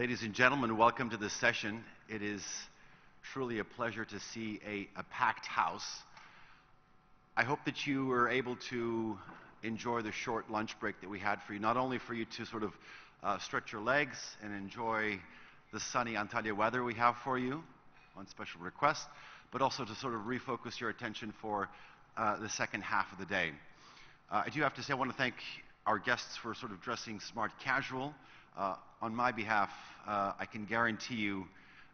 Ladies and gentlemen, welcome to this session. It is truly a pleasure to see a packed house. I hope that you were able to enjoy the short lunch break that we had for you, not only for you to sort of stretch your legs and enjoy the sunny Antalya weather we have for you on special request, but also to sort of refocus your attention for the second half of the day. I do have to say I want to thank our guests for sort of dressing smart casual. On my behalf, I can guarantee you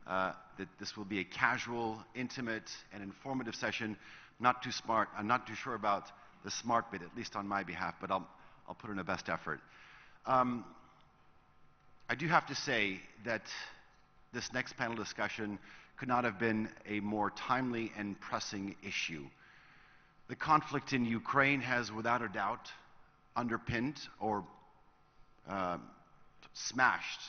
that this will be a casual, intimate, and informative session. Not too smart. I'm not too sure about the smart bit, at least on my behalf, but I'll put in a best effort. I do have to say that this next panel discussion could not have been a more timely and pressing issue. The conflict in Ukraine has, without a doubt, underpinned or smashed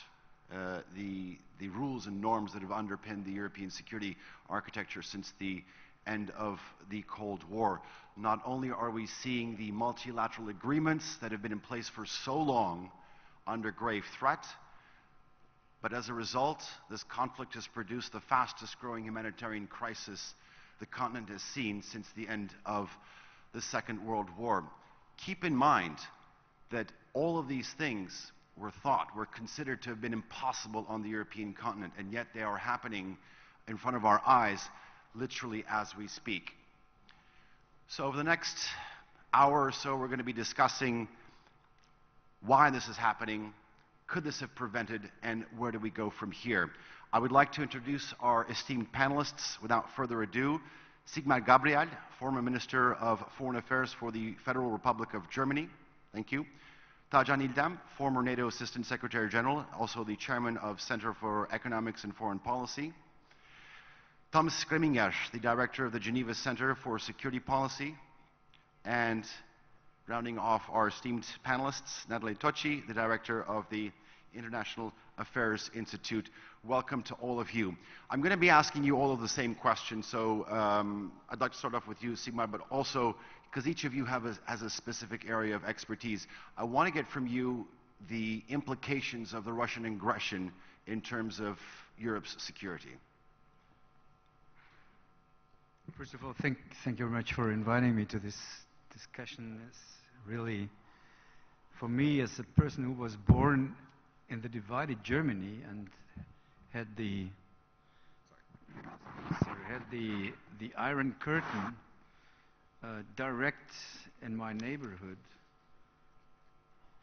the rules and norms that have underpinned the European security architecture since the end of the Cold War. Not only are we seeing the multilateral agreements that have been in place for so long under grave threat, but as a result, this conflict has produced the fastest growing humanitarian crisis the continent has seen since the end of the Second World War. Keep in mind that all of these things were considered to have been impossible on the European continent, and yet they are happening in front of our eyes, literally as we speak. So over the next hour or so, we're going to be discussing why this is happening, could this have prevented, and where do we go from here? I would like to introduce our esteemed panelists without further ado. Sigmar Gabriel, former Minister of Foreign Affairs for the Federal Republic of Germany. Thank you. Tajan Ildam, former NATO Assistant Secretary General, also the Chairman of Center for Economics and Foreign Policy. Thomas Gremminger, the Director of the Geneva Center for Security Policy. And rounding off our esteemed panelists, Natalie Tocci, the Director of the International Affairs Institute. Welcome to all of you. I'm going to be asking you all of the same questions, so I'd like to start off with you, Sigmar, but also, because each of you has a specific area of expertise, I want to get from you the implications of the Russian aggression in terms of Europe's security. First of all, thank you very much for inviting me to this discussion. It's really, for me, as a person who was born in the divided Germany and had the Iron Curtain direct in my neighborhood,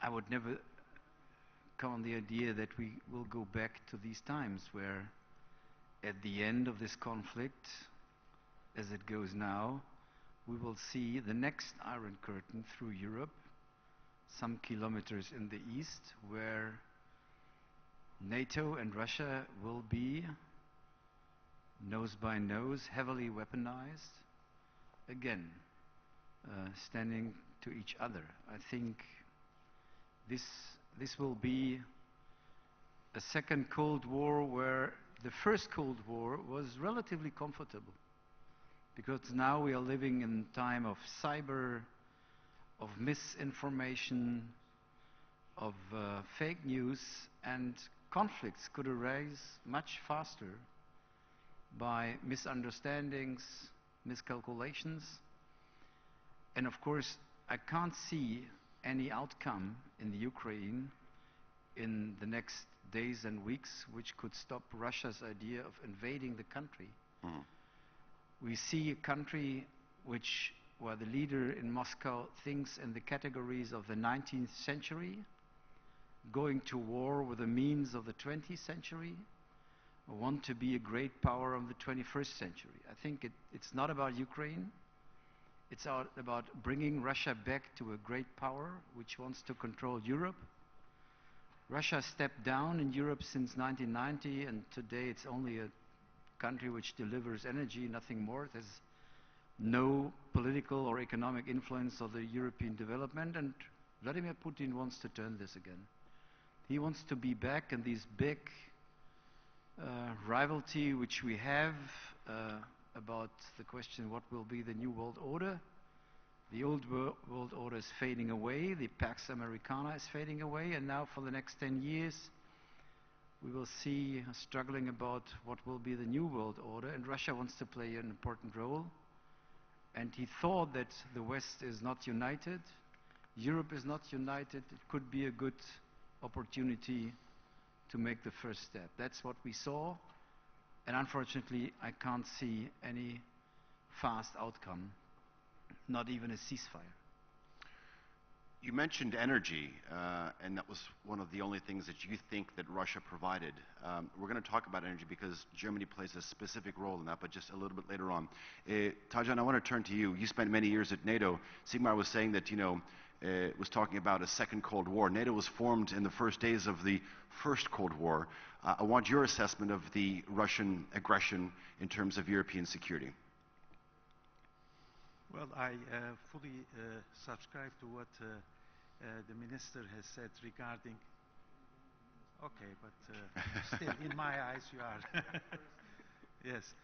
I would never come on the idea that we will go back to these times where at the end of this conflict, as it goes now, we will see the next Iron Curtain through Europe, some kilometers in the east, where NATO and Russia will be nose by nose, heavily weaponized, again, standing to each other. I think this will be a second Cold War where the first Cold War was relatively comfortable, because now we are living in a time of cyber, of misinformation, of fake news, and conflicts could arise much faster by misunderstandings, miscalculations. And of course, I can't see any outcome in the Ukraine in the next days and weeks which could stop Russia's idea of invading the country. Mm. We see a country where the leader in Moscow thinks in the categories of the 19th century, going to war with the means of the 20th century, want to be a great power of the 21st century. I think it's not about Ukraine. It's about bringing Russia back to a great power which wants to control Europe. Russia stepped down in Europe since 1990, and today it's only a country which delivers energy, nothing more. It has no political or economic influence of the European development, and Vladimir Putin wants to turn this again. He wants to be back in these big rivalry which we have about the question what will be the new world order. The old world order is fading away, the Pax Americana is fading away, and now for the next 10 years we will see struggling about what will be the new world order, and Russia wants to play an important role. And he thought that the West is not united, Europe is not united. It could be a good opportunity to make the first step. That's what we saw, and unfortunately I can't see any fast outcome, not even a ceasefire. You mentioned energy, and that was one of the only things that you think that Russia provided. We're going to talk about energy because Germany plays a specific role in that, but just a little bit later on. Tajan, I want to turn to you. You spent many years at NATO. Sigmar was saying that, was talking about a second Cold War. NATO was formed in the first days of the first Cold War. I want your assessment of the Russian aggression in terms of European security. Well, I fully subscribe to what the minister has said regarding. Okay, but still, in my eyes, you are. Yes,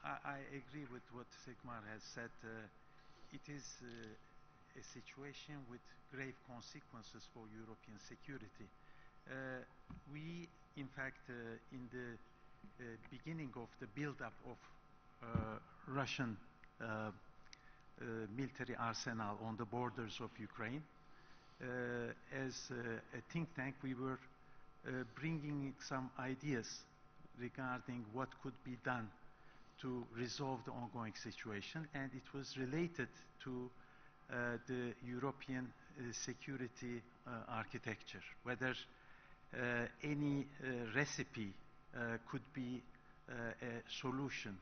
I agree with what Sigmar has said. It is a situation with grave consequences for European security. We, in fact, in the beginning of the build-up of Russian military arsenal on the borders of Ukraine, as a think tank, we were bringing some ideas regarding what could be done to resolve the ongoing situation, and it was related to the European security architecture, whether any recipe could be a solution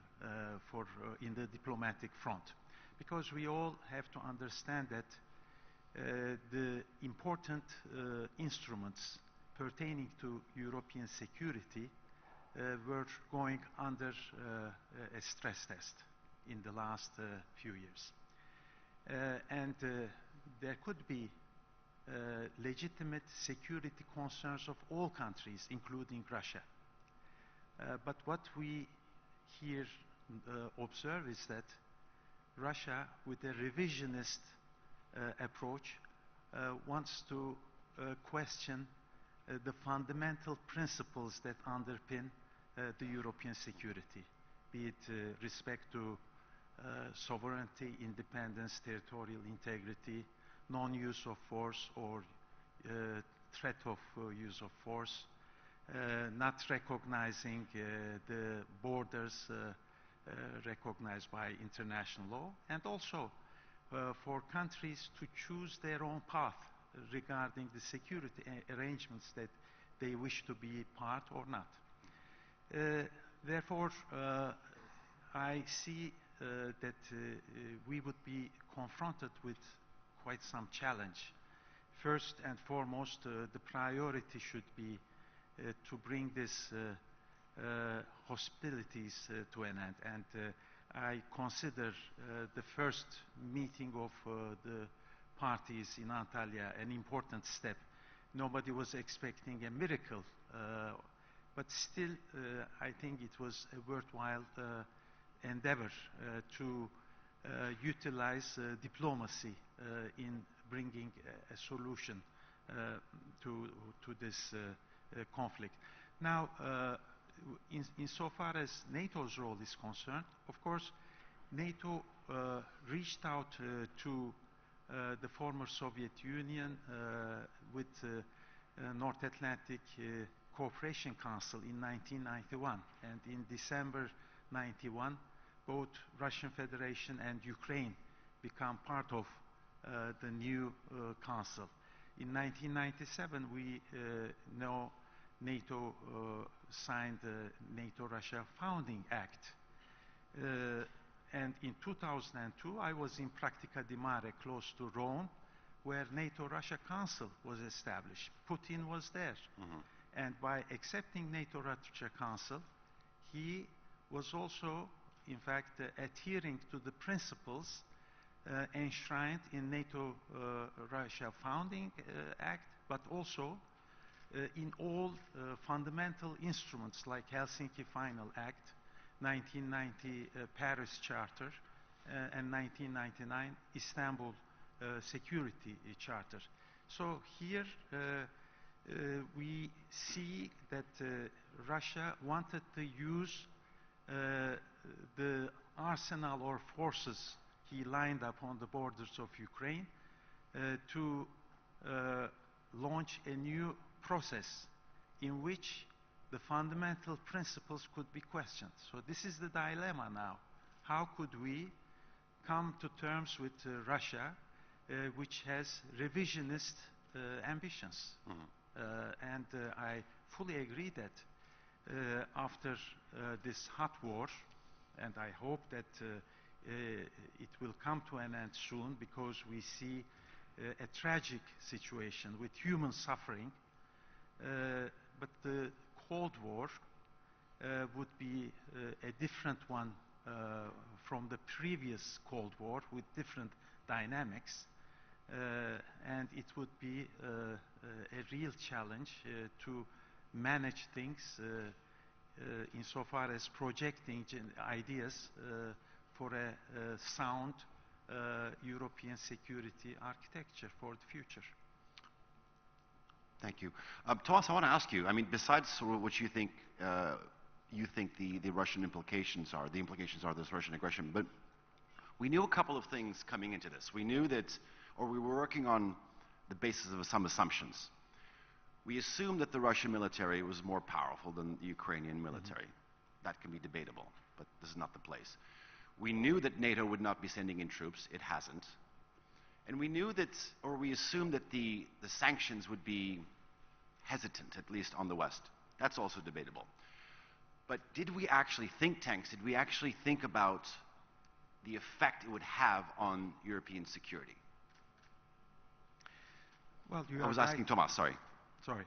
for in the diplomatic front. Because we all have to understand that the important instruments pertaining to European security were going under a stress test in the last few years. And there could be legitimate security concerns of all countries, including Russia. But what we here observe is that Russia, with a revisionist approach, wants to question the fundamental principles that underpin the European security, be it respect to sovereignty, independence, territorial integrity, non-use of force or threat of use of force, not recognizing the borders recognized by international law, and also for countries to choose their own path regarding the security arrangements that they wish to be part or not. Therefore, I see that we would be confronted with quite some challenge. First and foremost, the priority should be to bring this hostilities to an end. And I consider the first meeting of the parties in Antalya an important step. Nobody was expecting a miracle, but still I think it was a worthwhile endeavor to utilize diplomacy in bringing a solution to this conflict. Now, insofar as NATO's role is concerned, of course, NATO reached out to the former Soviet Union with North Atlantic Cooperation Council in 1991, and in December 91, both Russian Federation and Ukraine become part of the new council. In 1997, we know NATO signed the Nato-Russia Founding Act. And in 2002, I was in Practica di Mare, close to Rome, where NATO-Russia Council was established. Putin was there. Mm-hmm. And by accepting NATO-Russia Council, he was also, in fact, adhering to the principles enshrined in NATO-Russia Founding Act, but also in all fundamental instruments like Helsinki Final Act, 1990 Paris Charter, and 1999 Istanbul Security Charter. So here we see that Russia wanted to use the arsenal or forces he lined up on the borders of Ukraine to launch a new process in which the fundamental principles could be questioned. So this is the dilemma now. How could we come to terms with Russia, which has revisionist ambitions? And I fully agree that after this hot war, and I hope that it will come to an end soon, because we see a tragic situation with human suffering, but the Cold War would be a different one from the previous Cold War, with different dynamics, and it would be a real challenge to manage things insofar as projecting ideas for a sound European security architecture for the future. Thank you. Tomas, I want to ask you, I mean, besides what you think the Russian implications are, of this Russian aggression, but we knew a couple of things coming into this. We knew that, or we were working on the basis of some assumptions. We assumed that the Russian military was more powerful than the Ukrainian military. That can be debatable, but this is not the place. We knew that NATO would not be sending in troops. It hasn't. And we knew that, or we assumed that the sanctions would be hesitant, at least on the West. That's also debatable. But did we actually think tanks? Did we actually think about the effect it would have on European security? Well, I was asking Tomas, sorry. Sorry.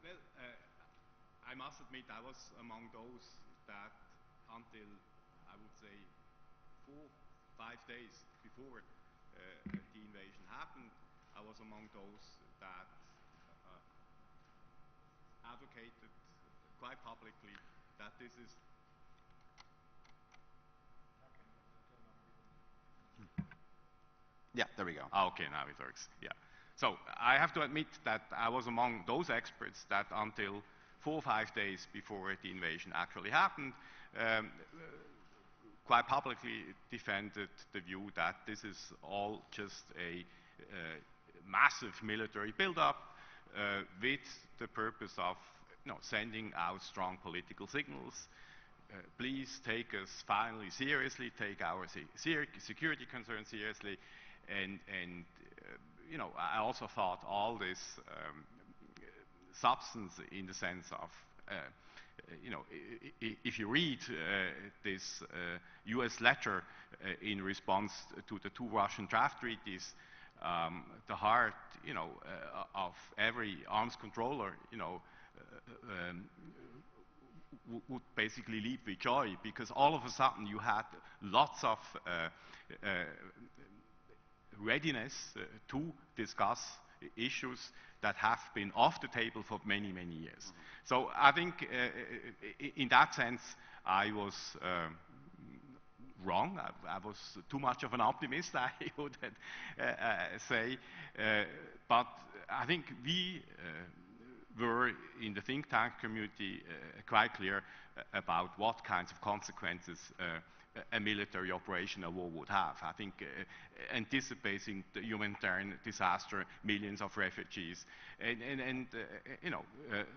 Well, I must admit I was among those that until, I would say, 4-5 days before the invasion happened, I was among those that advocated quite publicly that this is Yeah, there we go. okay, now it works. Yeah. So I have to admit that I was among those experts that until 4 or 5 days before the invasion actually happened, quite publicly defended the view that this is all just a massive military buildup with the purpose of sending out strong political signals. Please take us finally seriously, take our security concerns seriously, and I also thought all this substance in the sense of if you read this U.S. letter in response to the 2 Russian draft treaties, the heart of every arms controller would basically leap with joy, because all of a sudden you had lots of readiness to discuss issues that have been off the table for many, many years. So I think in that sense I was wrong. I was too much of an optimist, I would say. But I think we were in the think tank community quite clear about what kinds of consequences a military operation, a war would have. I think anticipating the humanitarian disaster, millions of refugees, and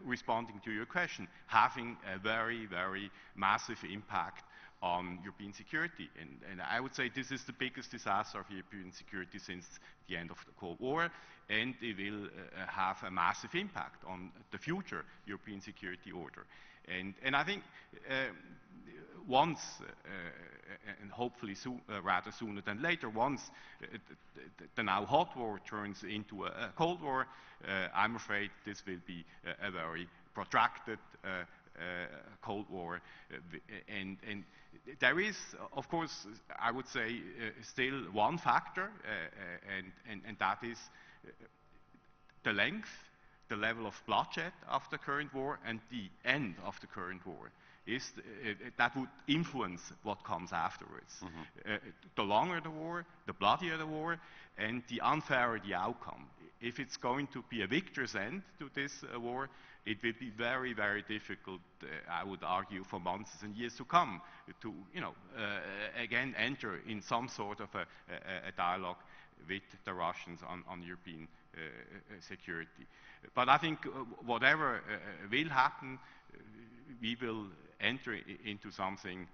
responding to your question, having a very, very massive impact on European security. And I would say this is the biggest disaster of European security since the end of the Cold War, and it will have a massive impact on the future European security order. And I think once, and hopefully rather sooner than later, once the now hot war turns into a Cold War, I'm afraid this will be a very protracted Cold War. And there is, of course, I would say, still one factor, and that is the length, the level of bloodshed of the current war, and the end of the current war. That would influence what comes afterwards. The longer the war, the bloodier the war, and the unfairer the outcome. if it's going to be a victor's end to this war, it will be very, very difficult, I would argue, for months and years to come to, again enter in some sort of a dialogue with the Russians on European security. But I think whatever will happen, we will enter into something,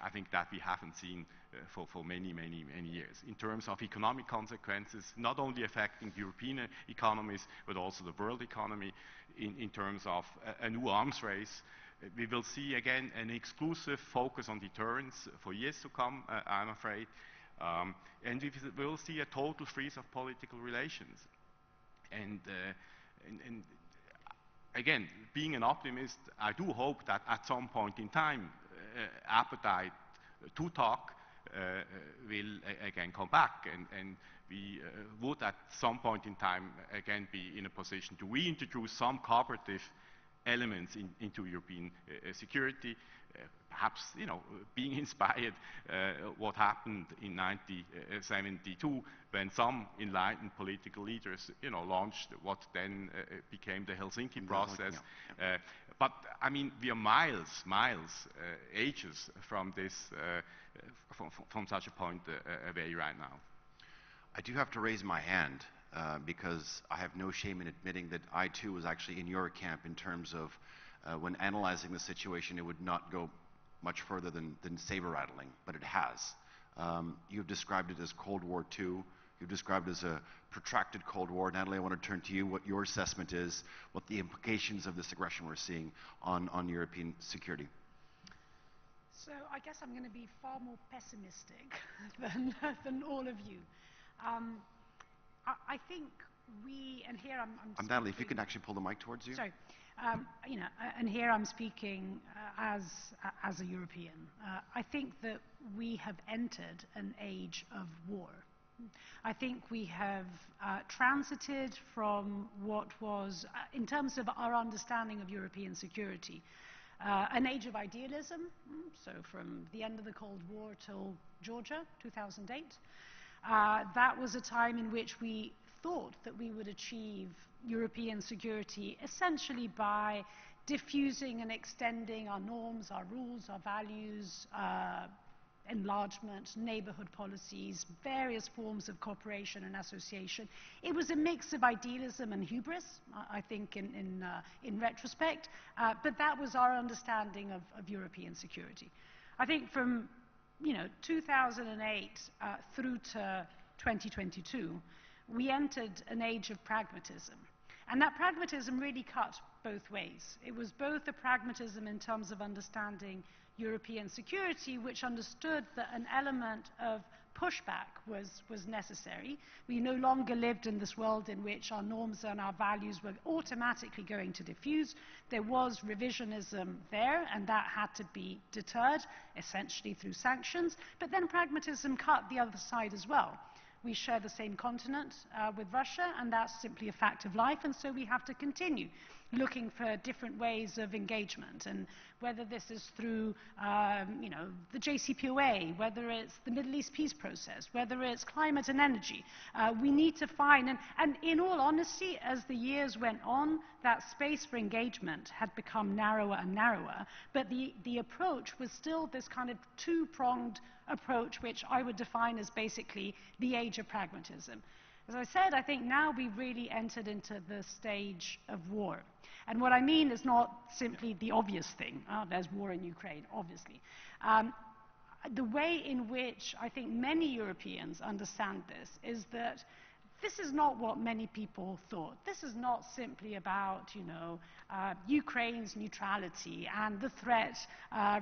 I think, that we haven't seen for many, many, many years, in terms of economic consequences, not only affecting European economies, but also the world economy, in terms of a new arms race. We will see, again, an exclusive focus on deterrence for years to come, I'm afraid. And we will see a total freeze of political relations. And again, being an optimist, I do hope that at some point in time, appetite to talk will again come back, and we would at some point in time again be in a position to reintroduce some cooperative elements into European security, perhaps being inspired what happened in 1972 when some enlightened political leaders launched what then became the Helsinki process. But I mean, we are miles, ages from this, from such a point away right now. I do have to raise my hand because I have no shame in admitting that I too was actually in your camp in terms of when analyzing the situation, it would not go much further than saber rattling, but it has. You've described it as Cold War II. You've described it as a protracted Cold War. Natalie, I want to turn to you, what your assessment is, what the implications of this aggression we're seeing on European security. So I guess I'm going to be far more pessimistic than all of you. I think and here I'm Natalie, if you can actually pull the mic towards you. Sorry. And here I'm speaking as a European. I think that we have entered an age of war. I think we have transited from what was, in terms of our understanding of European security, an age of idealism, so from the end of the Cold War till Georgia, 2008. That was a time in which we thought that we would achieve European security essentially by diffusing and extending our norms, our rules, our values, enlargement, neighborhood policies, various forms of cooperation and association. It was a mix of idealism and hubris, I think, in retrospect, but that was our understanding of European security. I think from 2008 through to 2022, we entered an age of pragmatism. And that pragmatism really cut both ways. It was both a pragmatism in terms of understanding European security, which understood that an element of pushback was necessary. We no longer lived in this world in which our norms and our values were automatically going to diffuse. There was revisionism there, and that had to be deterred, essentially through sanctions. But then pragmatism cut the other side as well. We share the same continent with Russia, and that's simply a fact of life, and so we have to continue looking for different ways of engagement, and whether this is through the JCPOA, whether it's the Middle East peace process, whether it's climate and energy, we need to find, and in all honesty, as the years went on, that space for engagement had become narrower and narrower, but the approach was still this kind of two-pronged approach, which I would define as basically the age of pragmatism. As I said, I think now we've really entered into the stage of war. And what I mean is not simply the obvious thing. There's war in Ukraine, obviously. The way in which I think many Europeans understand this is that this is not what many people thought. This is not simply about, Ukraine's neutrality and the threat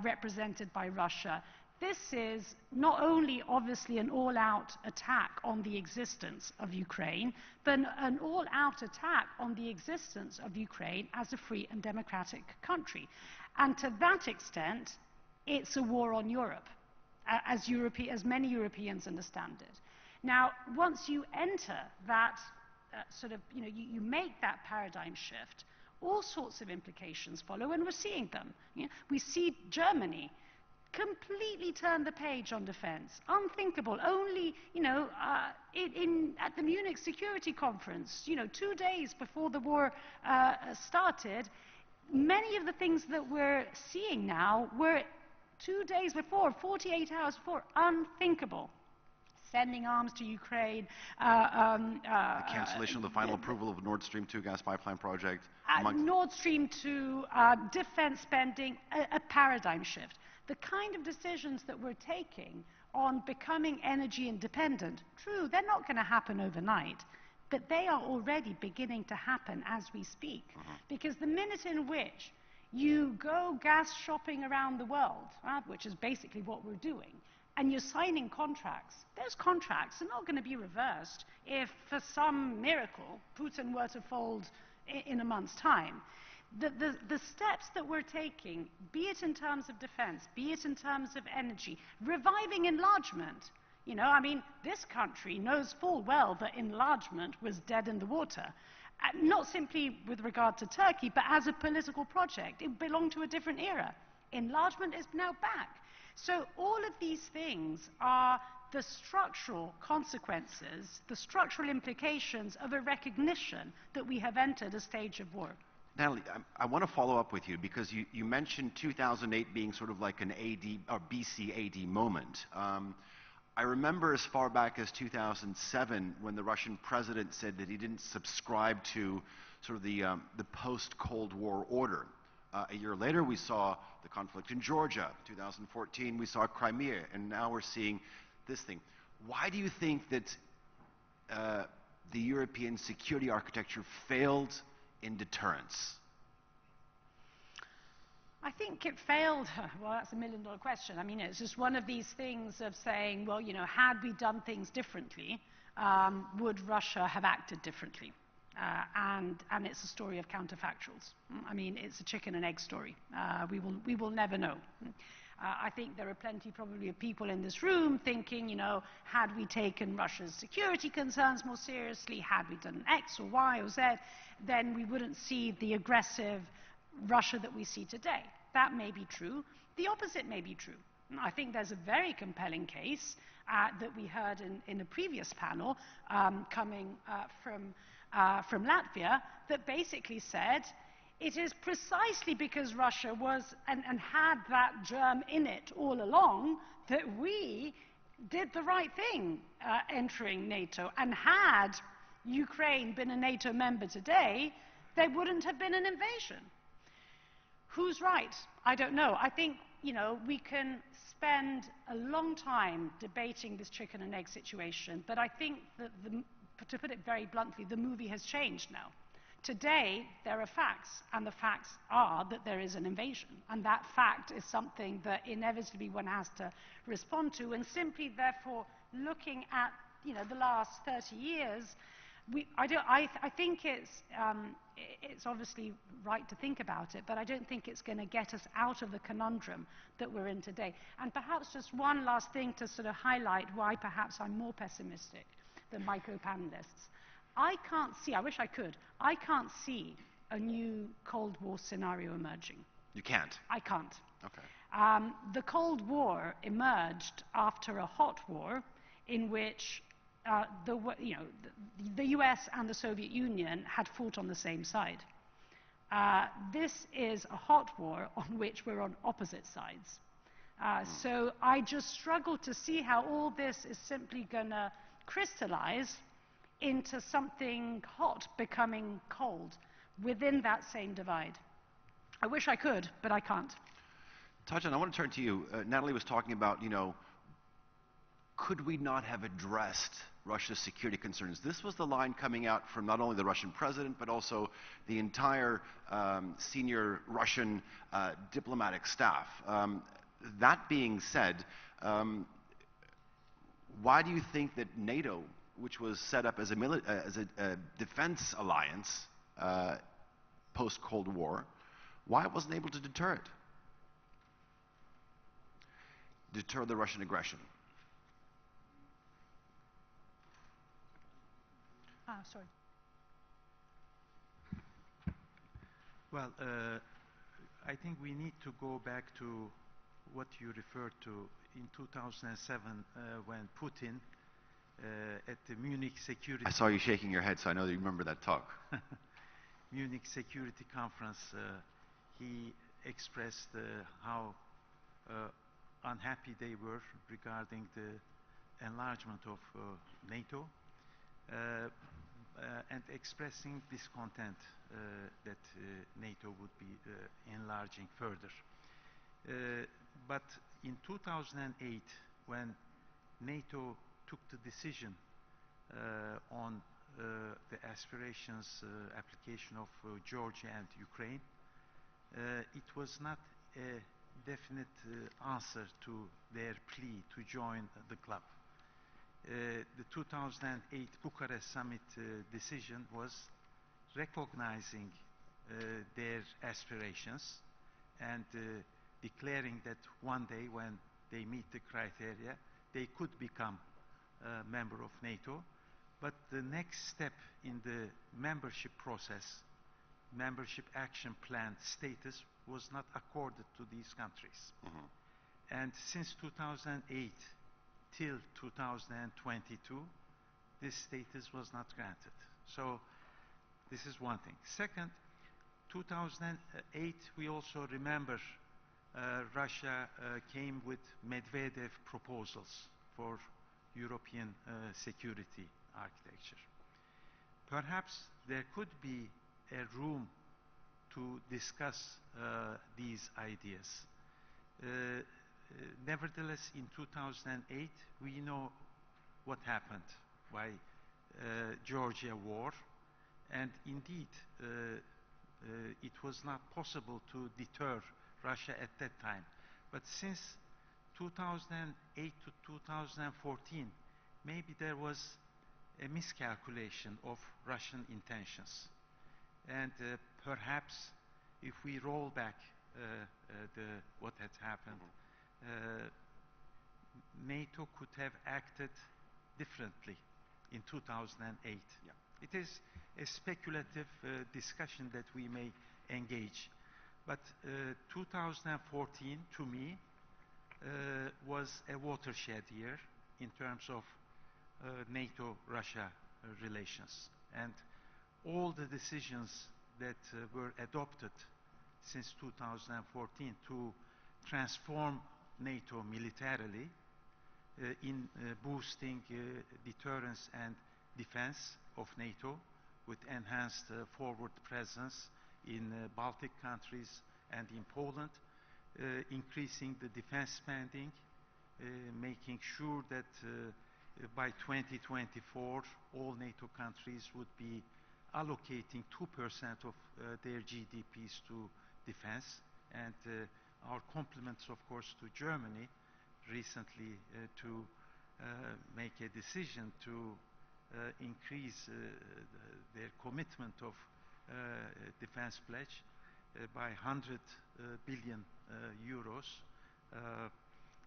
represented by Russia. This is not only obviously an all-out attack on the existence of Ukraine, but an all-out attack on the existence of Ukraine as a free and democratic country. And to that extent, it's a war on Europe, as many Europeans understand it. Now, once you enter that you make that paradigm shift, all sorts of implications follow, and we're seeing them. We see Germany completely turned the page on defense. Unthinkable. Only, at the Munich Security Conference, 2 days before the war started, many of the things that we're seeing now were 2 days before, 48 hours before, unthinkable. Sending arms to Ukraine. The cancellation of the final approval of Nord Stream 2 gas pipeline project. Nord Stream 2, defense spending, a paradigm shift. The kind of decisions that we're taking on becoming energy independent, true, they're not going to happen overnight, but they are already beginning to happen as we speak. Because the minute in which you go gas shopping around the world, which is basically what we're doing, and you're signing contracts, those contracts are not going to be reversed if, for some miracle, Putin were to fold in a month's time. The steps that we're taking, be it in terms of defense, be it in terms of energy, reviving enlargement. This country knows full well that enlargement was dead in the water. Not simply with regard to Turkey, but as a political project. It belonged to a different era. Enlargement is now back. So all of these things are the structural consequences, the structural implications of a recognition that we have entered a stage of war. Natalie, I want to follow up with you because you mentioned 2008 being sort of like an AD or BC AD moment. I remember as far back as 2007 when the Russian president said that he didn't subscribe to sort of the post-Cold War order. A year later, we saw the conflict in Georgia. 2014, we saw Crimea, and now we're seeing this thing. Why do you think that the European security architecture failed in deterrence? I think it failed. Well, that's a million-dollar question. It's just one of these things of saying, well, had we done things differently, would Russia have acted differently? And it's a story of counterfactuals. It's a chicken and egg story. We will never know. I think there are plenty probably of people in this room thinking, had we taken Russia's security concerns more seriously, had we done X or Y or Z, then we wouldn't see the aggressive Russia that we see today. That may be true. The opposite may be true. I think there's a very compelling case that we heard in a previous panel coming from Latvia that basically said it is precisely because Russia was and had that germ in it all along that we did the right thing entering NATO. And had Ukraine been a NATO member today, there wouldn't have been an invasion. Who's right? I don't know. I think, we can spend a long time debating this chicken and egg situation, but I think that, to put it very bluntly, the movie has changed now. Today, there are facts, and the facts are that there is an invasion, and that fact is something that inevitably one has to respond to, and simply, therefore, looking at, the last 30 years, I think it's obviously right to think about it, but I don't think it's going to get us out of the conundrum that we're in today. And perhaps just one last thing to sort of highlight why perhaps I'm more pessimistic than my co-panelists. I wish I could, I can't see a new Cold War scenario emerging. You can't? I can't. Okay. The Cold War emerged after a hot war in which the US and the Soviet Union had fought on the same side. This is a hot war on which we're on opposite sides. So I just struggle to see how all this is simply going to crystallize into something hot becoming cold within that same divide. I wish I could, but I can't. Tajan, I want to turn to you. Natalie was talking about, could we not have addressed Russia's security concerns? This was the line coming out from not only the Russian president, but also the entire senior Russian diplomatic staff. That being said, why do you think that NATO, which was set up as a defense alliance post-Cold War, why it wasn't able to deter the Russian aggression? Sorry. Well, I think we need to go back to what you referred to in 2007 when Putin at the Munich Security... I saw you shaking your head, so I know that you remember that talk. Munich Security Conference, he expressed how unhappy they were regarding the enlargement of NATO and expressing discontent that NATO would be enlarging further. But in 2008, when NATO took the decision on the aspirations application of Georgia and Ukraine, it was not a definite answer to their plea to join the club. The 2008 Bucharest summit decision was recognizing their aspirations and declaring that one day when they meet the criteria, they could become a member of NATO. But the next step in the membership process, membership action plan status, was not accorded to these countries. And since 2008 till 2022, this status was not granted. So this is one thing. Second, 2008, we also remember Russia came with Medvedev proposals for European security architecture. Perhaps there could be a room to discuss these ideas. Nevertheless, in 2008, we know what happened by Georgia war, and indeed it was not possible to deter Russia at that time. But since 2008 to 2014, maybe there was a miscalculation of Russian intentions. And perhaps if we roll back what had happened, NATO could have acted differently in 2008. Yeah. It is a speculative discussion that we may engage. But 2014, to me, was a watershed year in terms of NATO-Russia relations. And all the decisions that were adopted since 2014 to transform NATO militarily in boosting deterrence and defense of NATO with enhanced forward presence in Baltic countries and in Poland, increasing the defense spending, making sure that by 2024 all NATO countries would be allocating 2% of their GDPs to defense, and our compliments, of course, to Germany recently to make a decision to increase their commitment of defense pledge by 100 billion euros.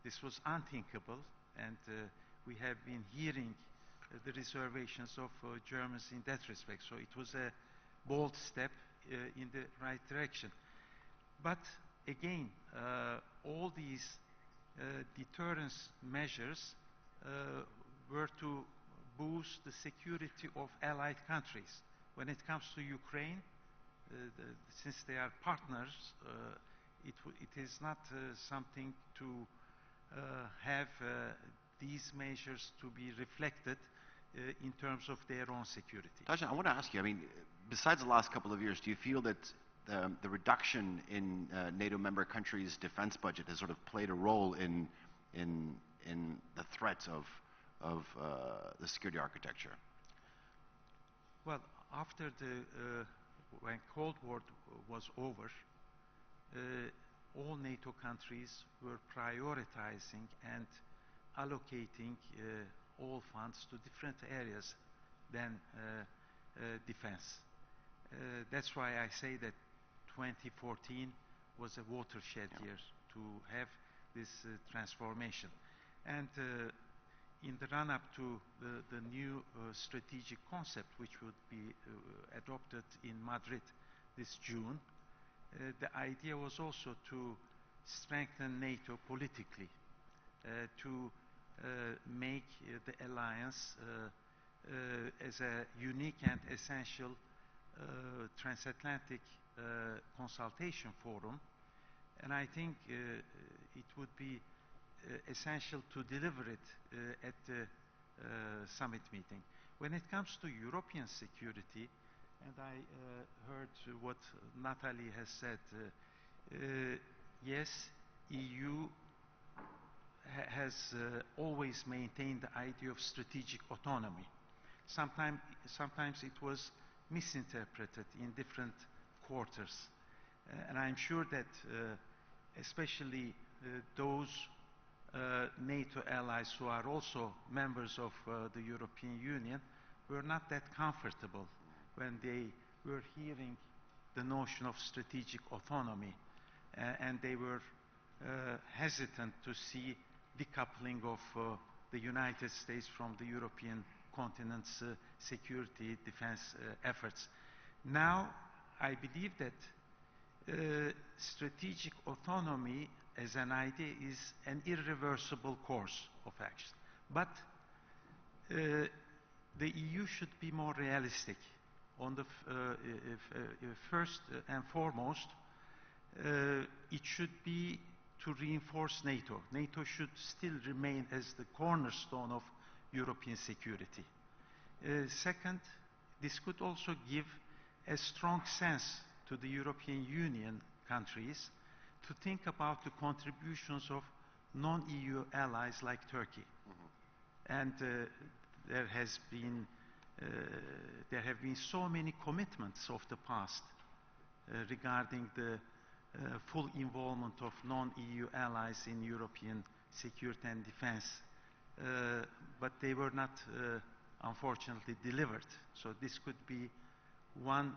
This was unthinkable, and we have been hearing the reservations of Germans in that respect. So it was a bold step in the right direction. But again, all these deterrence measures were to boost the security of allied countries. When it comes to Ukraine, since they are partners, it is not something to have these measures to be reflected in terms of their own security. Tajan, I want to ask you, I mean, besides the last couple of years, do you feel that the reduction in NATO member countries' defense budget has sort of played a role in the threat of the security architecture? Well, after when Cold War was over, all NATO countries were prioritizing and allocating all funds to different areas than defense. That's why I say that 2014 was a watershed year to have this transformation. And in the run-up to the new strategic concept, which would be adopted in Madrid this June, the idea was also to strengthen NATO politically, to make the alliance as a unique and essential transatlantic consultation forum. And I think it would be essential to deliver it at the summit meeting. When it comes to European security, and I heard what Natalie has said, yes, EU has always maintained the idea of strategic autonomy. Sometimes it was misinterpreted in different quarters. And I'm sure that especially those NATO allies who are also members of the European Union were not that comfortable when they were hearing the notion of strategic autonomy, and they were hesitant to see decoupling of the United States from the European continent's security defense efforts. Now, I believe that strategic autonomy as an idea is an irreversible course of action. But the EU should be more realistic. On the first and foremost, it should be to reinforce NATO. NATO should still remain as the cornerstone of European security. Second, this could also give a strong sense to the European Union countries to think about the contributions of non-EU allies like Turkey. And there have been so many commitments of the past regarding the full involvement of non-EU allies in European security and defense, but they were not unfortunately delivered. So this could be one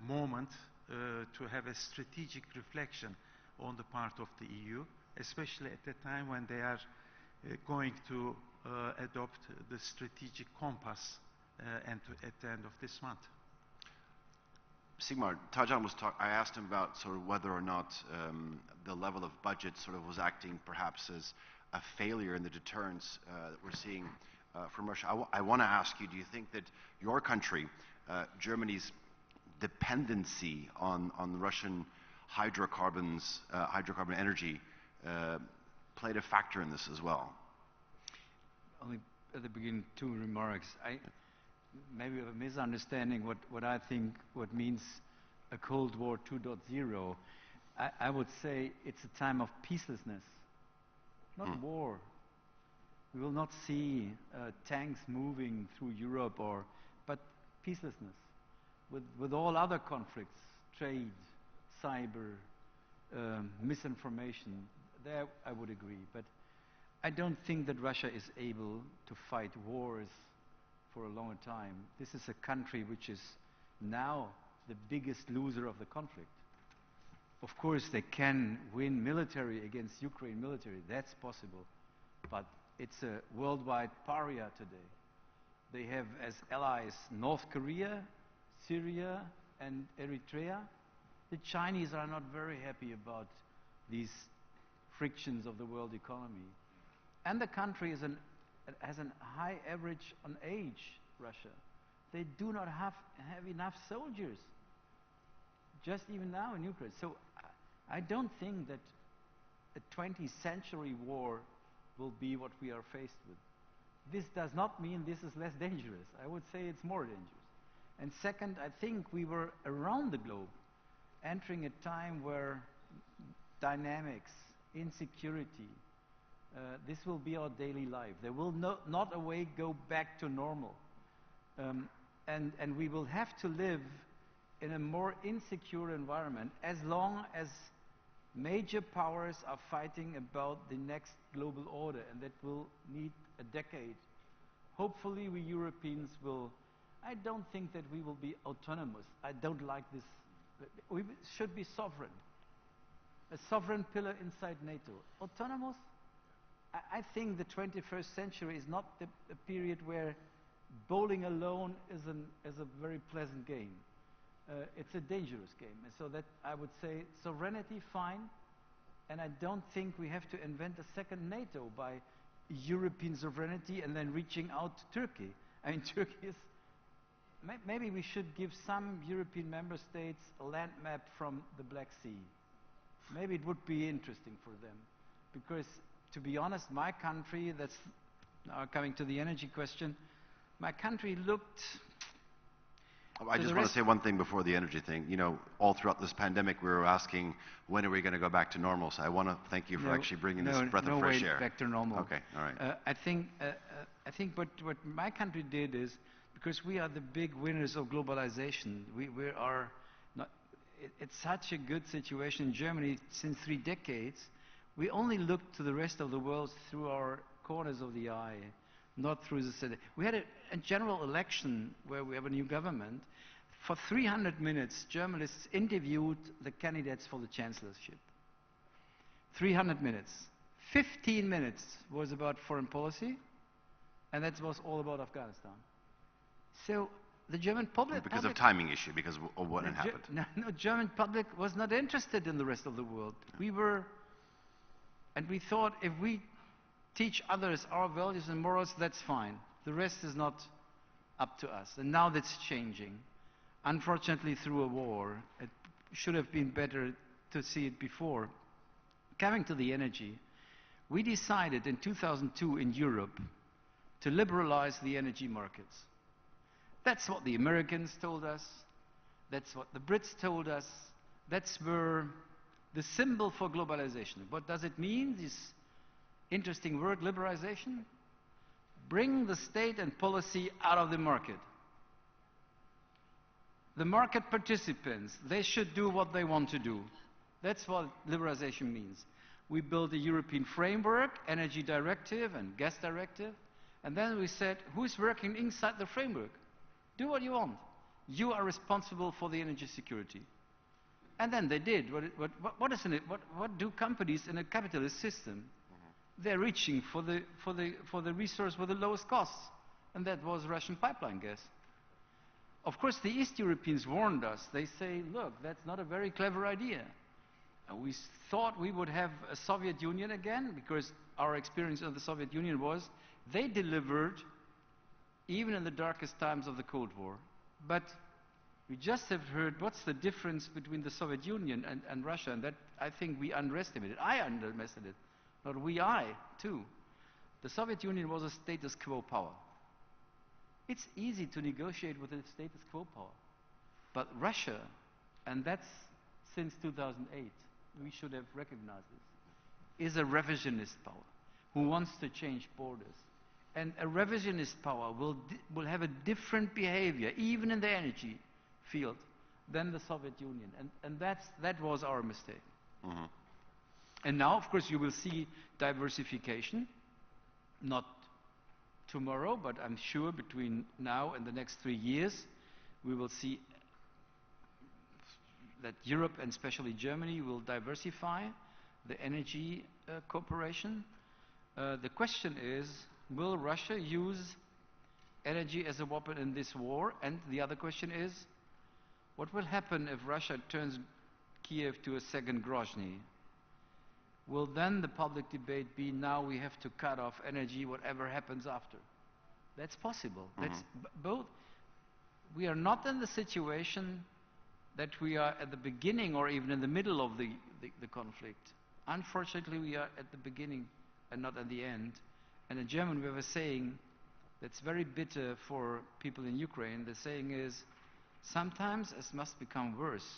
moment to have a strategic reflection on the part of the EU, especially at the time when they are going to adopt the strategic compass at the end of this month. Sigmar, Tajan was I asked him about sort of whether or not the level of budget sort of was acting perhaps as a failure in the deterrence that we're seeing from Russia. I want to ask you, do you think that your country, Germany's dependency on Russian hydrocarbon energy played a factor in this as well? Only at the beginning, two remarks. Maybe a misunderstanding what I think what means a Cold War 2.0. I would say it's a time of peacelessness, not war. We will not see tanks moving through Europe, but peacelessness. With all other conflicts, trade, cyber, misinformation, there I would agree. But I don't think that Russia is able to fight wars for a long time. This is a country which is now the biggest loser of the conflict. Of course, they can win military against Ukraine military. That's possible. But it's a worldwide pariah today. They have as allies North Korea, Syria, and Eritrea. The Chinese are not very happy about these frictions of the world economy. And the country has a high average on age, Russia. They do not have enough soldiers, just even now in Ukraine. So I don't think that a 20th century war will be what we are faced with. This does not mean this is less dangerous. I would say it's more dangerous. And second, I think we were around the globe entering a time where dynamics, insecurity, this will be our daily life. There will not a way go back to normal. And we will have to live in a more insecure environment as long as major powers are fighting about the next global order, and that will need a decade. Hopefully we Europeans will, I don't think that we will be autonomous. I don't like this. We should be sovereign. A sovereign pillar inside NATO. Autonomous? I think the 21st century is not the period where bowling alone is a very pleasant game. It's a dangerous game. And so that I would say sovereignty, fine, And I don't think we have to invent a second NATO by European sovereignty and then reaching out to Turkey. I mean, Turkey is... Maybe we should give some European member states a land map from the Black Sea. Maybe it would be interesting for them. Because, to be honest, my country, that's now coming to the energy question, my country looked... I just want to say one thing before the energy thing. You know, all throughout this pandemic, we were asking, when are we going to go back to normal? So I want to thank you for actually bringing this breath of fresh air. Back to normal. Okay, all right. I think what my country did is, because we are the big winners of globalization, we are not... It's such a good situation in Germany since 3 decades. We only look to the rest of the world through our corners of the eye, not through the city. We had a general election where we have a new government. For 300 minutes, journalists interviewed the candidates for the chancellorship. 300 minutes. 15 minutes was about foreign policy, and that was all about Afghanistan. So the German public... Because of timing issue, because of what had happened. No, German public was not interested in the rest of the world. We were... And we thought, if we teach others our values and morals, that's fine. The rest is not up to us. And now that's changing. Unfortunately, through a war. It should have been better to see it before. Coming to the energy, we decided in 2002 in Europe to liberalize the energy markets. That's what the Americans told us. That's what the Brits told us. That's where the symbol for globalization. What does it mean, this interesting word, liberalization? Bring the state and policy out of the market. The market participants, they should do what they want to do. That's what liberalization means. We built a European framework, energy directive and gas directive, and then we said, who's working inside the framework? Do what you want. You are responsible for the energy security. And then they did. What do companies in a capitalist system? They're reaching for the resource with the lowest costs, and that was Russian pipeline gas. Of course, the East Europeans warned us. They say, look, that's not a very clever idea. And we thought we would have a Soviet Union again, because our experience of the Soviet Union was they delivered even in the darkest times of the Cold War. But we just have heard what's the difference between the Soviet Union and Russia, and that I think we underestimated. I underestimated. Not we, I, too. The Soviet Union was a status quo power. It's easy to negotiate with a status quo power. But Russia, and that's since 2008, we should have recognized this, is a revisionist power who wants to change borders. And a revisionist power will have a different behavior, even in the energy field, than the Soviet Union. And that was our mistake. Mm-hmm. And now, of course, you will see diversification, not tomorrow, but I'm sure between now and the next 3 years, we will see that Europe, and especially Germany, will diversify the energy cooperation. The question is, will Russia use energy as a weapon in this war? And the other question is, what will happen if Russia turns Kiev to a second Grozny? Will then the public debate be, now we have to cut off energy, whatever happens after? That's possible. Mm-hmm. That's both. We are not in the situation that we are at the beginning or even in the middle of the conflict. Unfortunately, we are at the beginning and not at the end. And in German, we have a saying that's very bitter for people in Ukraine. The saying is, sometimes it must become worse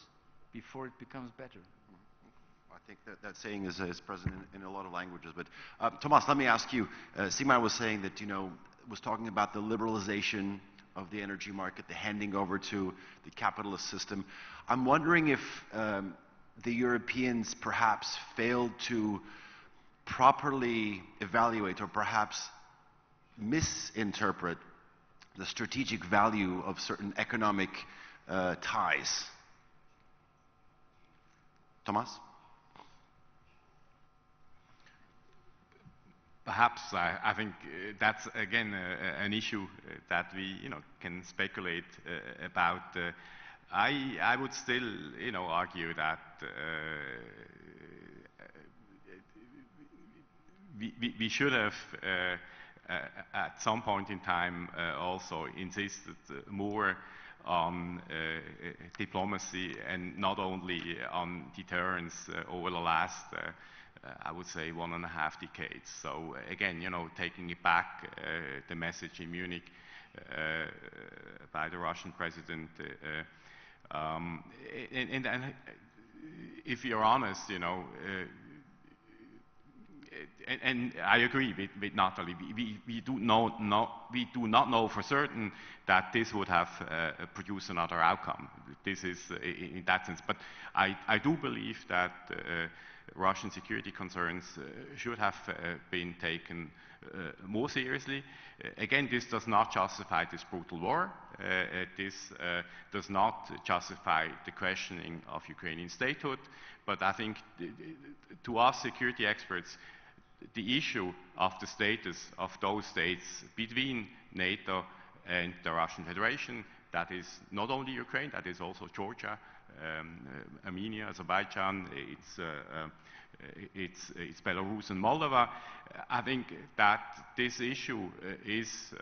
before it becomes better. I think that saying is present in a lot of languages. But Thomas, let me ask you. Sigmar was saying that, was talking about the liberalization of the energy market, the handing over to the capitalist system. I'm wondering if the Europeans perhaps failed to properly evaluate or perhaps misinterpret the strategic value of certain economic ties. Thomas? Perhaps I think that's again an issue that we can speculate about. I would still argue that we should have at some point in time also insisted more on diplomacy and not only on deterrence over the last, I would say, 1.5 decades. So again, you know, taking it back, the message in Munich by the Russian president, and if you're honest, you know, and I agree with Natalie. We do not know for certain that this would have produced another outcome. This is in that sense. But I do believe that Russian security concerns should have been taken more seriously. Again, this does not justify this brutal war. This does not justify the questioning of Ukrainian statehood. But I think to us security experts, the issue of the status of those states between NATO and the Russian Federation, that is not only Ukraine, that is also Georgia, Armenia, Azerbaijan, it's Belarus and Moldova. I think that this issue is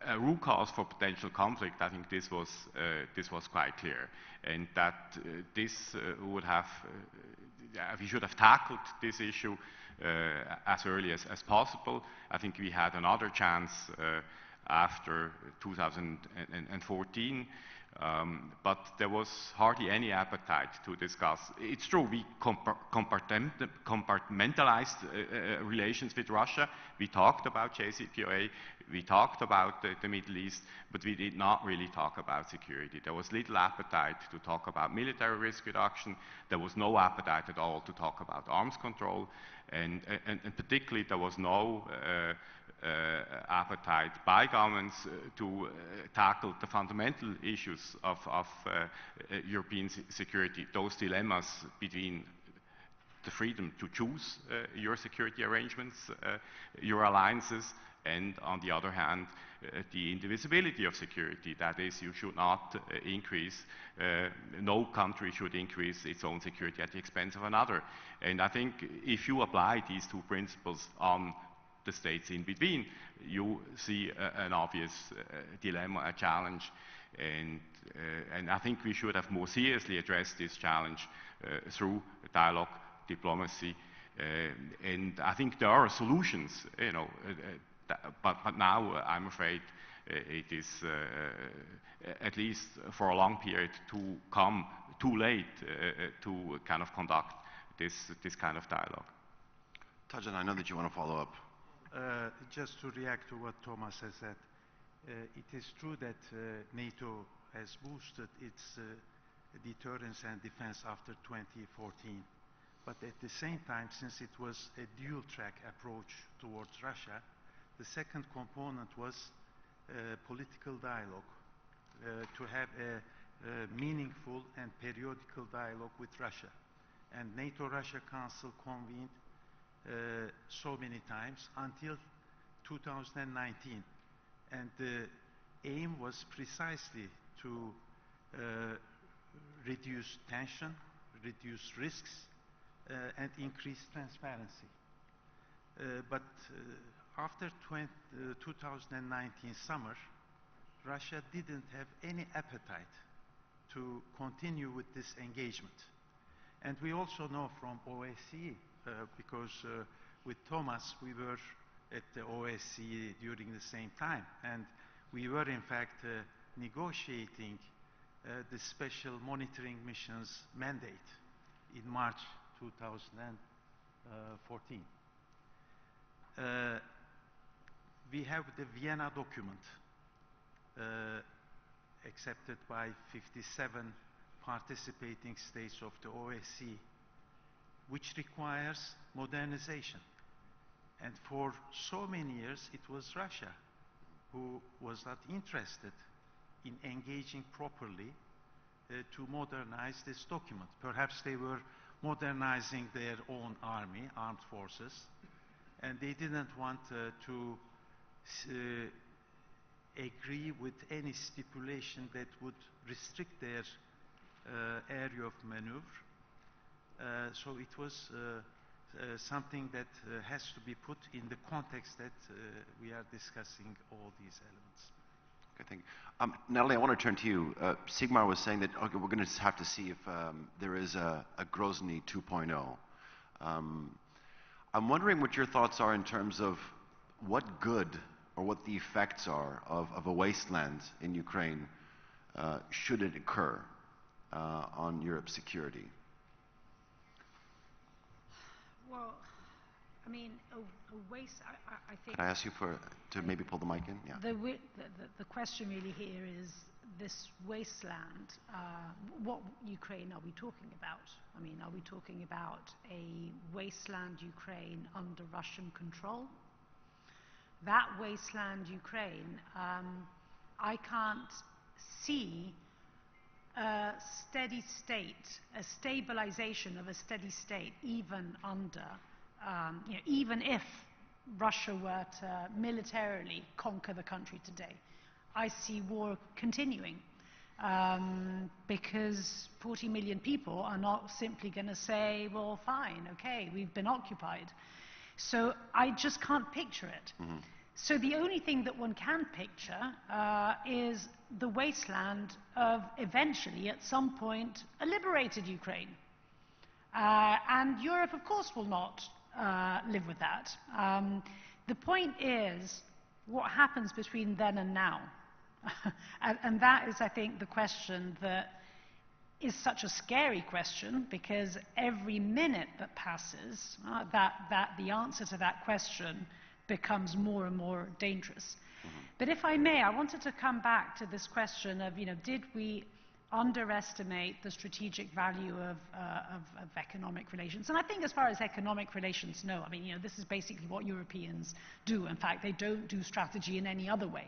a root cause for potential conflict. I think this was quite clear, and that this would have we should have tackled this issue as early as possible. I think we had another chance after 2014, but there was hardly any appetite to discuss. It's true, we compartmentalized relations with Russia. We talked about JCPOA, we talked about the Middle East, but we did not really talk about security. There was little appetite to talk about military risk reduction. There was no appetite at all to talk about arms control, and particularly there was no appetite by governments to tackle the fundamental issues of European security, those dilemmas between the freedom to choose your security arrangements, your alliances, and on the other hand, the indivisibility of security. That is, you should not increase, no country should increase its own security at the expense of another. And I think if you apply these two principles on the states in between, you see an obvious dilemma, a challenge, and I think we should have more seriously addressed this challenge through dialogue, diplomacy, and I think there are solutions, you know, but now I'm afraid it is at least for a long period to come too late to kind of conduct this kind of dialogue. Tajan, I know that you want to follow up. Just to react to what Thomas has said, it is true that NATO has boosted its deterrence and defense after 2014. But at the same time, since it was a dual-track approach towards Russia, the second component was political dialogue, to have a meaningful and periodical dialogue with Russia. And NATO-Russia Council convened so many times until 2019. And the aim was precisely to reduce tension, reduce risks, and increase transparency. But after 2019 summer, Russia didn't have any appetite to continue with this engagement. And we also know from OSCE, because with Thomas we were at the OSCE during the same time, and we were in fact negotiating the special monitoring mission's mandate in March 2014. We have the Vienna document accepted by 57 participating states of the OSCE, which requires modernization. And for so many years it was Russia who was not interested in engaging properly to modernize this document. Perhaps they were modernizing their own army, armed forces, and they didn't want to agree with any stipulation that would restrict their area of maneuver. So it was something that has to be put in the context that we are discussing all these elements. Okay, thank you. Natalie, I want to turn to you. Sigmar was saying that, okay, we're going to have to see if there is a Grozny 2.0. I'm wondering what your thoughts are in terms of what good or what the effects are of a wasteland in Ukraine should it occur on Europe's security. Well, I mean, a waste, I think... Can I ask you to maybe pull the mic in? Yeah. The question really here is this wasteland, what Ukraine are we talking about? I mean, are we talking about a wasteland Ukraine under Russian control? That wasteland Ukraine, I can't see a steady state, a stabilization of a steady state, even under, even if Russia were to militarily conquer the country today. I see war continuing because 40 million people are not simply going to say, well, fine, okay, we've been occupied. So I just can't picture it. Mm-hmm. So the only thing that one can picture is the wasteland of eventually, at some point, a liberated Ukraine. And Europe, of course, will not live with that. The point is what happens between then and now. And that is, I think, the question that is such a scary question, because every minute that passes, that the answer to that question becomes more and more dangerous. Mm-hmm. But if I may, I wanted to come back to this question of, did we underestimate the strategic value of economic relations? And I think as far as economic relations, no. I mean, this is basically what Europeans do. In fact, they don't do strategy in any other way.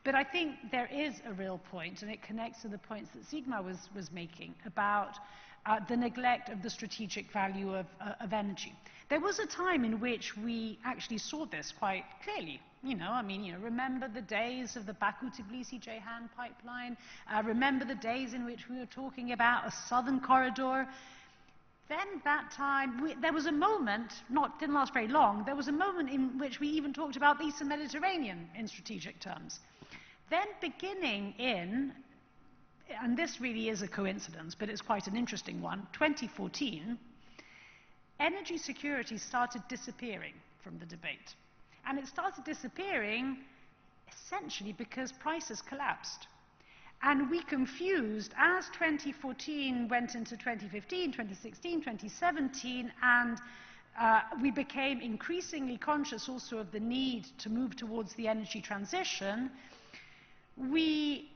But I think there is a real point, and it connects to the points that Sigmar was making about the neglect of the strategic value of energy. There was a time in which we actually saw this quite clearly. Remember the days of the Baku-Tbilisi-Ceyhan pipeline? Remember the days in which we were talking about a southern corridor? Then that time, there was a moment, didn't last very long, there was a moment in which we even talked about the Eastern Mediterranean in strategic terms. Then beginning in, and this really is a coincidence, but it's quite an interesting one, 2014, energy security started disappearing from the debate. And it started disappearing essentially because prices collapsed. And we confused, as 2014 went into 2015, 2016, 2017, and we became increasingly conscious also of the need to move towards the energy transition, we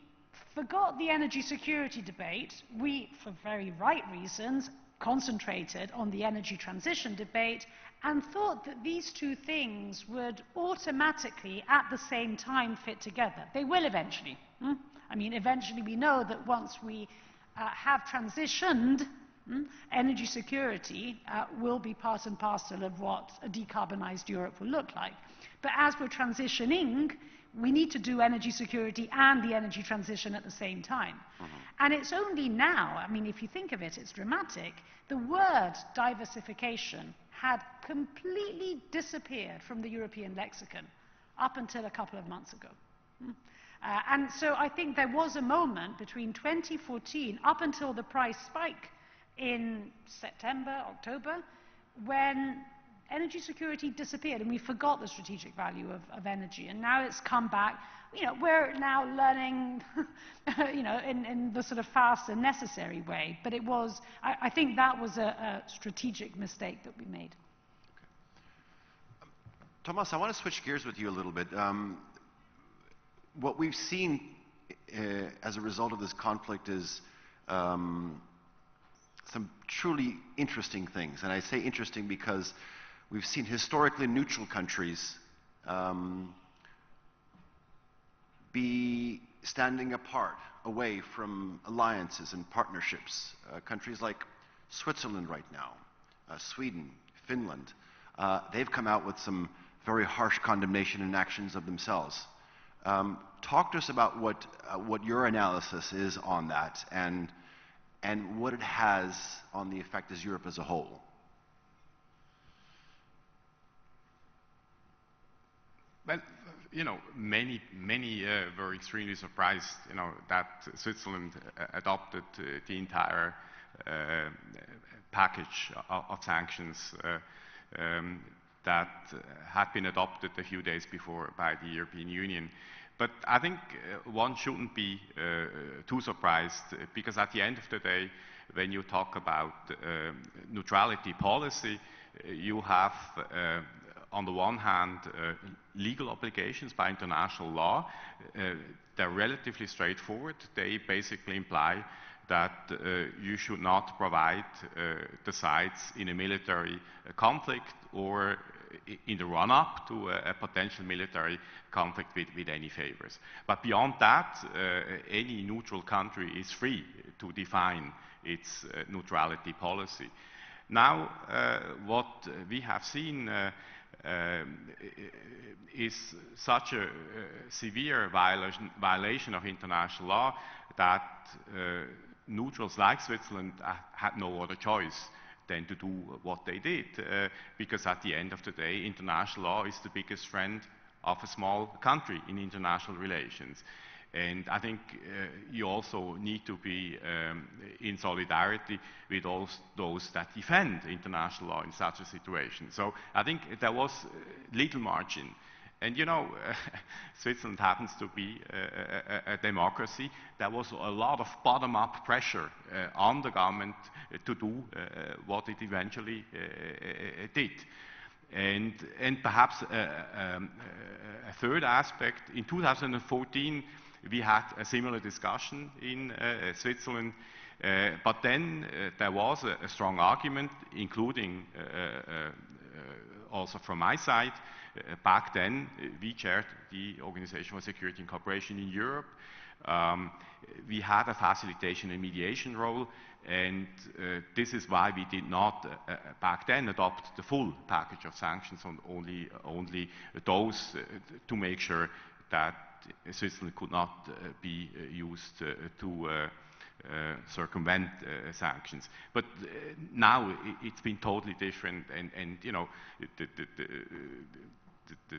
forgot the energy security debate. We, for very right reasons, concentrated on the energy transition debate and thought that these two things would automatically, at the same time, fit together. They will eventually. Eventually we know that once we have transitioned, energy security will be part and parcel of what a decarbonized Europe will look like. But as we're transitioning, we need to do energy security and the energy transition at the same time. Mm-hmm. And it's only now, if you think of it, it's dramatic, the word diversification had completely disappeared from the European lexicon up until a couple of months ago. And so I think there was a moment between 2014 up until the price spike in September, October, when energy security disappeared and we forgot the strategic value of energy. And now it's come back. We're now learning, in the sort of fast and necessary way. But it was, I think that was a strategic mistake that we made. Okay. Thomas, I want to switch gears with you a little bit. What we've seen as a result of this conflict is some truly interesting things. And I say interesting because we've seen historically neutral countries be standing apart, away from alliances and partnerships. Countries like Switzerland right now, Sweden, Finland, they've come out with some very harsh condemnation and actions of themselves. Talk to us about what your analysis is on that and what it has on the effect as Europe as a whole. Well, many were extremely surprised, that Switzerland adopted the entire package of sanctions that had been adopted a few days before by the European Union. But I think one shouldn't be too surprised, because at the end of the day, when you talk about neutrality policy, you have on the one hand legal obligations by international law. They're relatively straightforward. They basically imply that you should not provide the sides in a military conflict or in the run-up to a potential military conflict with any favors. But beyond that, any neutral country is free to define its neutrality policy. Now, what we have seen is such a severe violation of international law that neutrals like Switzerland had no other choice than to do what they did, because at the end of the day, international law is the biggest friend of a small country in international relations. And I think you also need to be in solidarity with those that defend international law in such a situation. So I think there was little margin. And Switzerland happens to be a democracy. There was a lot of bottom-up pressure on the government to do what it eventually did. And perhaps a third aspect, in 2014, we had a similar discussion in Switzerland, but then there was a strong argument, including also from my side. Back then, we chaired the Organization for Security and Cooperation in Europe. We had a facilitation and mediation role, and this is why we did not back then adopt the full package of sanctions, on only those to make sure that Switzerland could not be used to circumvent sanctions. But now it's been totally different, and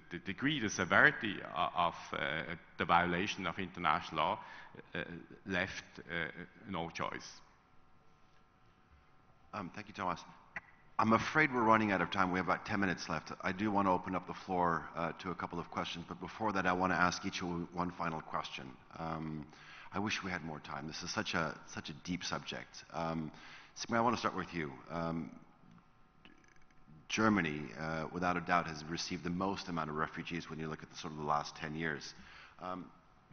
the degree, the severity of the violation of international law left no choice. Thank you, Thomas. I'm afraid we're running out of time. We have about 10 minutes left. I do want to open up the floor to a couple of questions, but before that, I want to ask each of you one final question. I wish we had more time. This is such a deep subject. Simon, I want to start with you. Germany, without a doubt, has received the most amount of refugees when you look at the sort of the last 10 years.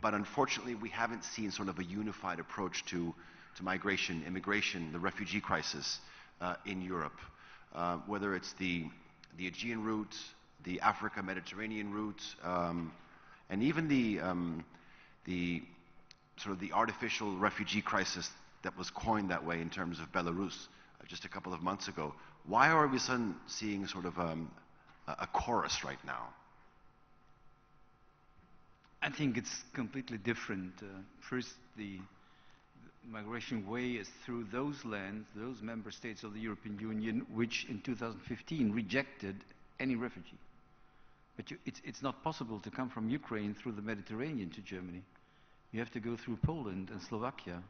But unfortunately, we haven't seen sort of a unified approach to migration, immigration, the refugee crisis in Europe. Whether it's the Aegean route, the Africa-Mediterranean route, and even the sort of the artificial refugee crisis that was coined that way in terms of Belarus just a couple of months ago. Why are we suddenly seeing sort of a chorus right now? I think it's completely different. First, the migration way is through those lands, those member states of the European Union, which in 2015 rejected any refugee. But it's not possible to come from Ukraine through the Mediterranean to Germany. You have to go through Poland and Slovakia.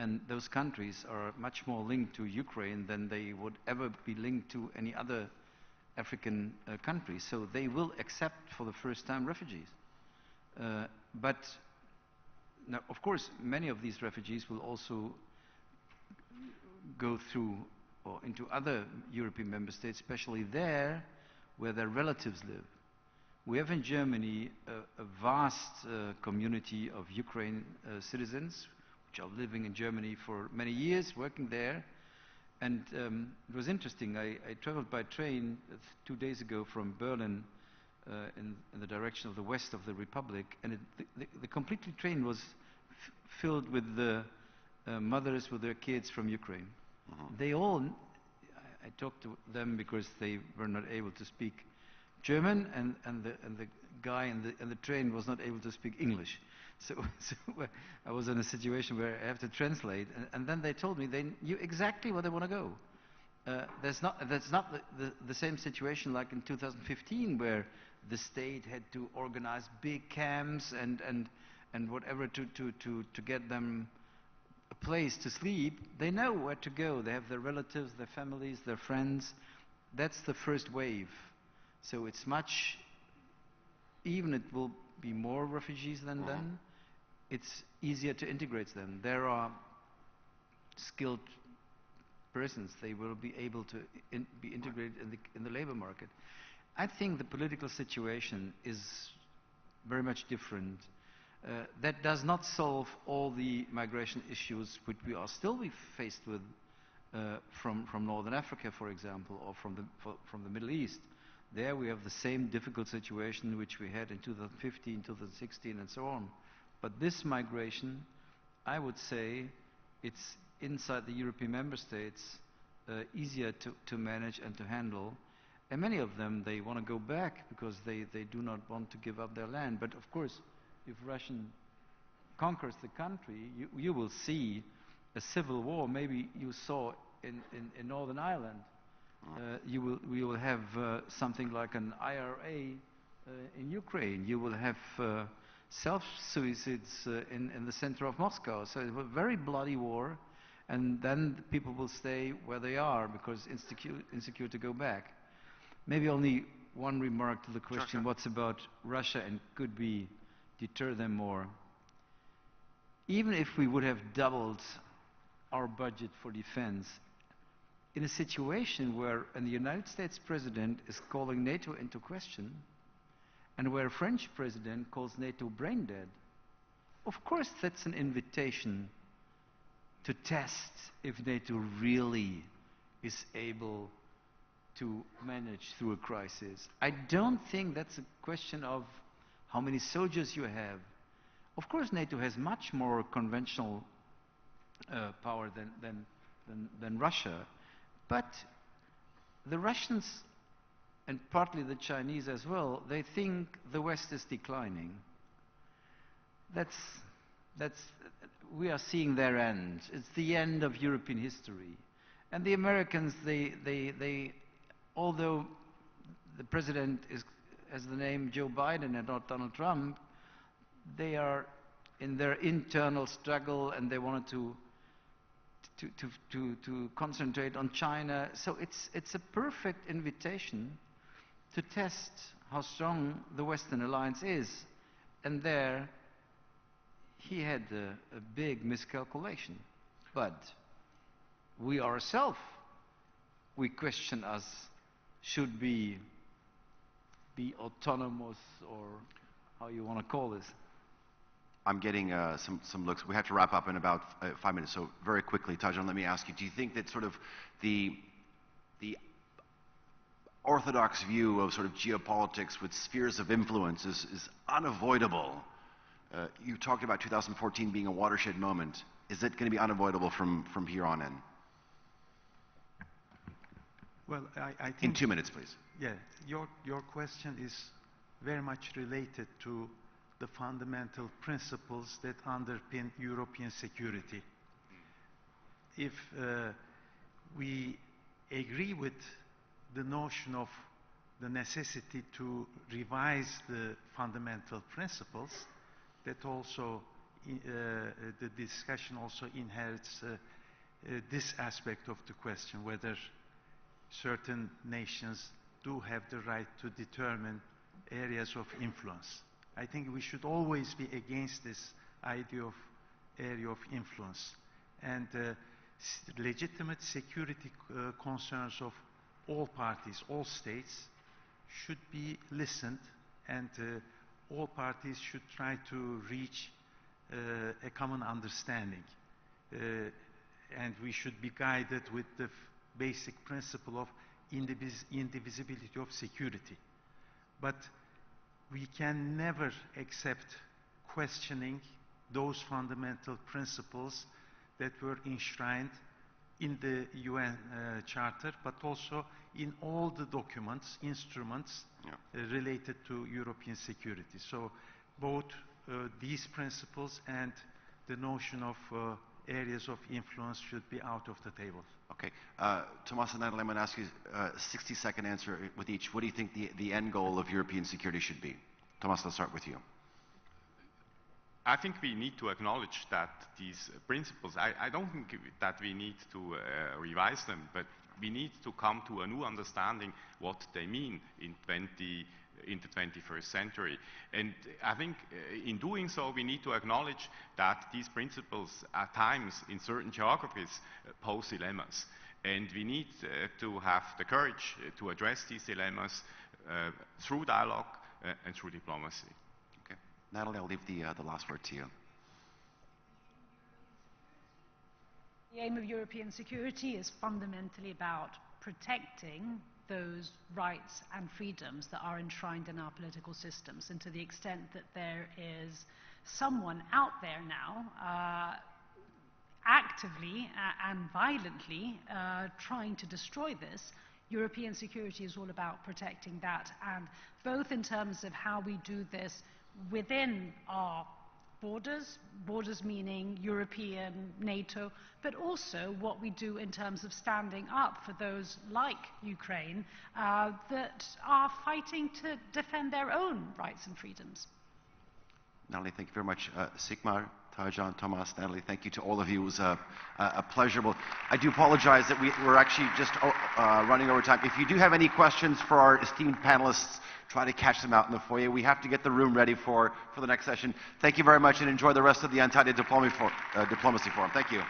And those countries are much more linked to Ukraine than they would ever be linked to any other African country. So they will accept for the first time refugees. But now, of course, many of these refugees will also go through or into other European member states, especially there where their relatives live. We have in Germany a vast community of Ukraine citizens which are living in Germany for many years, working there. And it was interesting. I traveled by train 2 days ago from Berlin in the direction of the west of the Republic, and the complete train was filled with the mothers with their kids from Ukraine. They all, I talked to them because they were not able to speak German, and the guy in the train was not able to speak English. So I was in a situation where I have to translate, and then they told me they knew exactly where they want to go. that's not the same situation like in 2015, where the state had to organize big camps and whatever to get them a place to sleep. They know where to go. They have their relatives, their families, their friends. That's the first wave. So it's much, even it will be more refugees than then, it's easier to integrate them. There are skilled persons. They will be able to be integrated in the labor market. I think the political situation is very much different. That does not solve all the migration issues which we are still faced with from Northern Africa, for example, or from the Middle East. There we have the same difficult situation which we had in 2015, 2016, and so on. But this migration, I would say, it's inside the European member states easier to manage and to handle. And many of them, they want to go back because they do not want to give up their land. But of course, if Russia conquers the country, you will see a civil war. Maybe you saw in Northern Ireland. We will have something like an IRA in Ukraine. You will have self-suicides in the center of Moscow. So it's a very bloody war, and then people will stay where they are because insecure to go back. Maybe only one remark to the question, what's about Russia and could we deter them more? Even if we would have doubled our budget for defense, in a situation where the United States president is calling NATO into question, and where a French president calls NATO brain dead, of course that's an invitation to test if NATO really is able to manage through a crisis. I don't think that's a question of how many soldiers you have. Of course NATO has much more conventional power than Russia, but the Russians, and partly the Chinese as well, they think the West is declining. We are seeing their end. It's the end of European history. And the Americans, they although the president has the name Joe Biden and not Donald Trump, they are in their internal struggle and they wanted to concentrate on China. So it's a perfect invitation to test how strong the Western alliance is. And there he had a big miscalculation. But we ourselves, we question us, should we be autonomous, or how you want to call this? I'm getting some looks. We have to wrap up in about 5 minutes, so very quickly, Tajan, let me ask you, do you think that sort of the orthodox view of sort of geopolitics with spheres of influence is unavoidable? You talked about 2014 being a watershed moment. Is it going to be unavoidable from here on in? Well, I think... In 2 minutes, please. Yeah, your question is very much related to the fundamental principles that underpin European security. If we agree with the notion of the necessity to revise the fundamental principles, that also the discussion also inherits this aspect of the question, whether certain nations do have the right to determine areas of influence. I think we should always be against this idea of area of influence. And legitimate security concerns of all parties, all states, should be listened, and all parties should try to reach a common understanding. And we should be guided with the basic principle of indivisibility of security. But we can never accept questioning those fundamental principles that were enshrined in the UN Charter, but also in all the documents, instruments related to European security. So both these principles and the notion of areas of influence should be out of the table. Okay. Tomas and Natalie, I'm going to ask you a 60-second answer with each. What do you think the end goal of European security should be? Tomas, let's start with you. I think we need to acknowledge that these principles, I don't think that we need to revise them, but we need to come to a new understanding what they mean in the 21st century. And I think in doing so, we need to acknowledge that these principles at times in certain geographies pose dilemmas. And we need to have the courage to address these dilemmas through dialogue and through diplomacy. Okay. Natalie, I'll leave the last word to you. The aim of European security is fundamentally about protecting those rights and freedoms that are enshrined in our political systems. And to the extent that there is someone out there now actively and violently trying to destroy this, European security is all about protecting that, and both in terms of how we do this within our borders meaning European, NATO, but also what we do in terms of standing up for those like Ukraine that are fighting to defend their own rights and freedoms. Natalie, thank you very much. Sigmar, Tajan, Tomas, Natalie, thank you to all of you. It was a pleasure. Well, I do apologize that we're actually just running over time. If you do have any questions for our esteemed panelists, try to catch them out in the foyer. We have to get the room ready for the next session. Thank you very much and enjoy the rest of the Untitled Diplomacy Forum. Thank you.